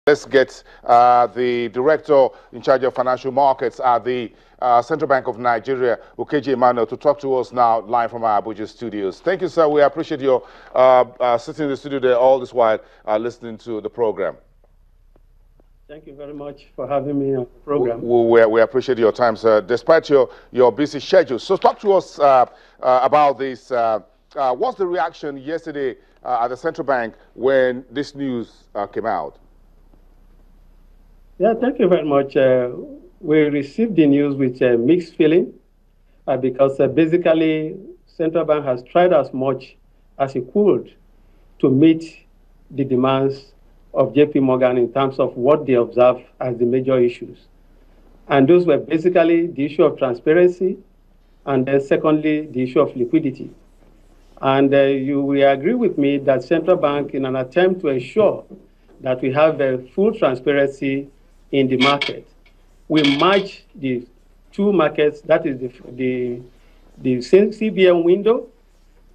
Let's get the director in charge of financial markets at the Central Bank of Nigeria, Okeji Emmanuel, to talk to us now live from our Abuja studios. Thank you, sir. We appreciate your sitting in the studio there all this while listening to the program. Thank you very much for having me on the program. We appreciate your time, sir, despite your busy schedule. So talk to us about this. What's the reaction yesterday at the Central Bank when this news came out? Yeah, thank you very much. We received the news with a mixed feeling because basically Central Bank has tried as much as it could to meet the demands of JP Morgan in terms of what they observe as the major issues. And those were basically the issue of transparency and then secondly, the issue of liquidity. And you will agree with me that Central Bank, in an attempt to ensure that we have full transparency in the market, we merge the two markets, that is the CBN window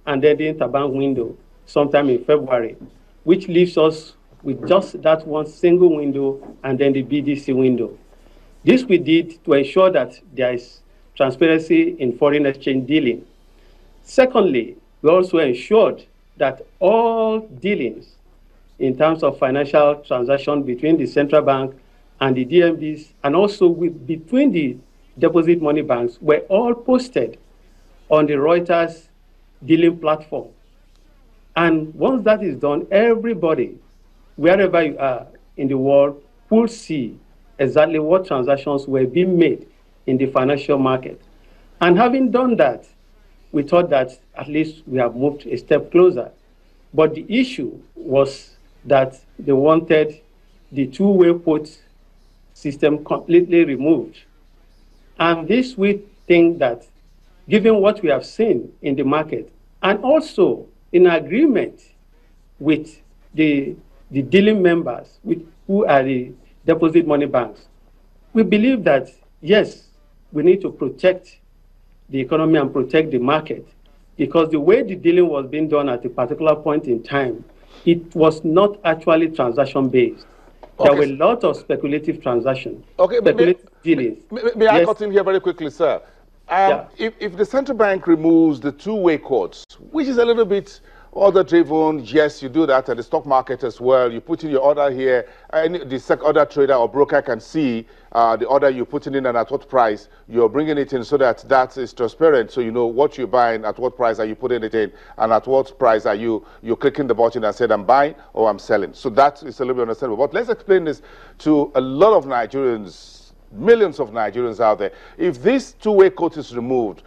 and then the interbank window sometime in February, which leaves us with just that one single window and then the BDC window. This we did to ensure that there is transparency in foreign exchange dealing. Secondly, we also ensured that all dealings in terms of financial transactions between the central bank and the DMBs, and also between the deposit money banks, were all posted on the Reuters dealing platform. And once that is done, everybody, wherever you are in the world, will see exactly what transactions were being made in the financial market. And having done that, we thought that at least we have moved a step closer. But the issue was that they wanted the two-way quote system completely removed. And this, we think that given what we have seen in the market, and also in agreement with the dealing members, who are the deposit money banks, we believe that, yes, we need to protect the economy and protect the market, because the way the dealing was being done at a particular point in time, it was not actually transaction-based. Okay. There were a lot of speculative transactions, speculative dealings. May I cut in here very quickly, sir? If the central bank removes the two-way quotes, which is a little bit order-driven, yes, you do that at the stock market as well. You put in your order here, and the other trader or broker can see the order you're putting in and at what price you're bringing it in, so that is transparent, so you know what you're buying, at what price are you putting it in, and at what price are you're clicking the button and said, I'm buying or I'm selling. So that is a little bit understandable. But let's explain this to a lot of Nigerians, millions of Nigerians out there. If this two-way quote is removed,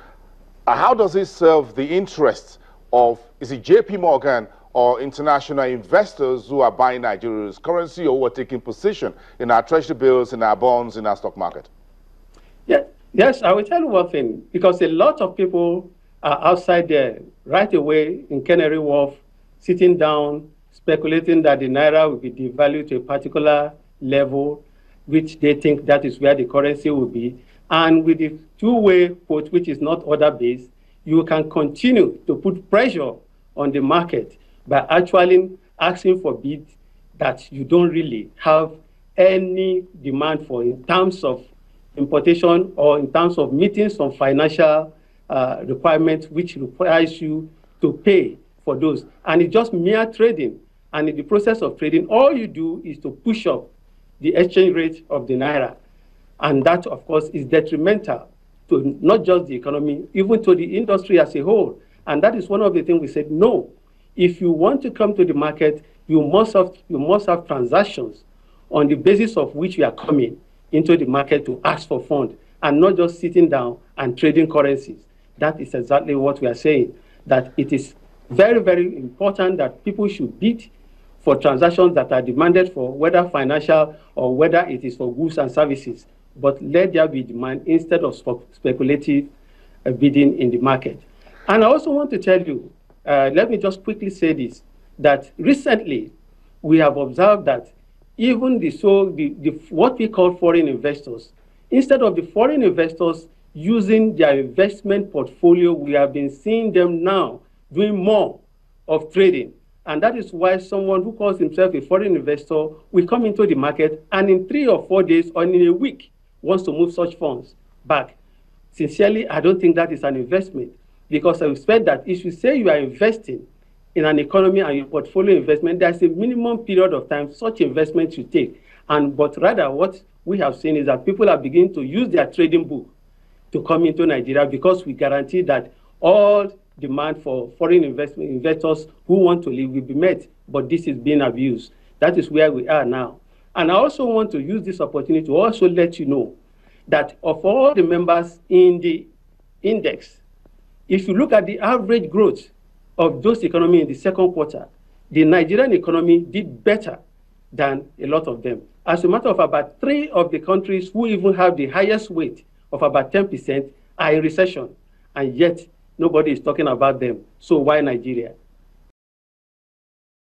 how does it serve the interests of, is it JP Morgan or international investors who are buying Nigeria's currency or who are taking position in our treasury bills, in our bonds, in our stock market? Yeah. Yes, I will tell you one thing, because a lot of people are outside there right away in Canary Wharf, sitting down, speculating that the Naira will be devalued to a particular level, which they think that is where the currency will be. And with the two-way quote, which is not order-based, you can continue to put pressure on the market by actually asking for bids that you don't really have any demand for in terms of importation or in terms of meeting some financial requirements which requires you to pay for those. And it's just mere trading. And in the process of trading, all you do is to push up the exchange rate of the Naira. And that, of course, is detrimental to not just the economy, even to the industry as a whole. And that is one of the things we said, no. If you want to come to the market, you must have transactions on the basis of which you are coming into the market to ask for funds, and not just sitting down and trading currencies. That is exactly what we are saying, that it is very, very important that people should bid for transactions that are demanded for, whether financial or whether it is for goods and services. But let there be demand instead of speculative bidding in the market. And I also want to tell you, let me just quickly say this, that recently we have observed that even what we call foreign investors, instead of the foreign investors using their investment portfolio, we have been seeing them now doing more of trading. And that is why someone who calls himself a foreign investor will come into the market and in 3 or 4 days or in a week wants to move such funds back. Sincerely, I don't think that is an investment, because I expect that if you say you are investing in an economy and your portfolio investment, there's a minimum period of time such investment should take. But rather what we have seen is that people are beginning to use their trading book to come into Nigeria, because we guarantee that all demand for foreign investors who want to live will be met, but this is being abused. That is where we are now. And I also want to use this opportunity to also let you know that of all the members in the index, if you look at the average growth of those economies in the second quarter, the Nigerian economy did better than a lot of them. As a matter of fact, about 3 of the countries who even have the highest weight of about 10% are in recession, and yet nobody is talking about them. So why Nigeria?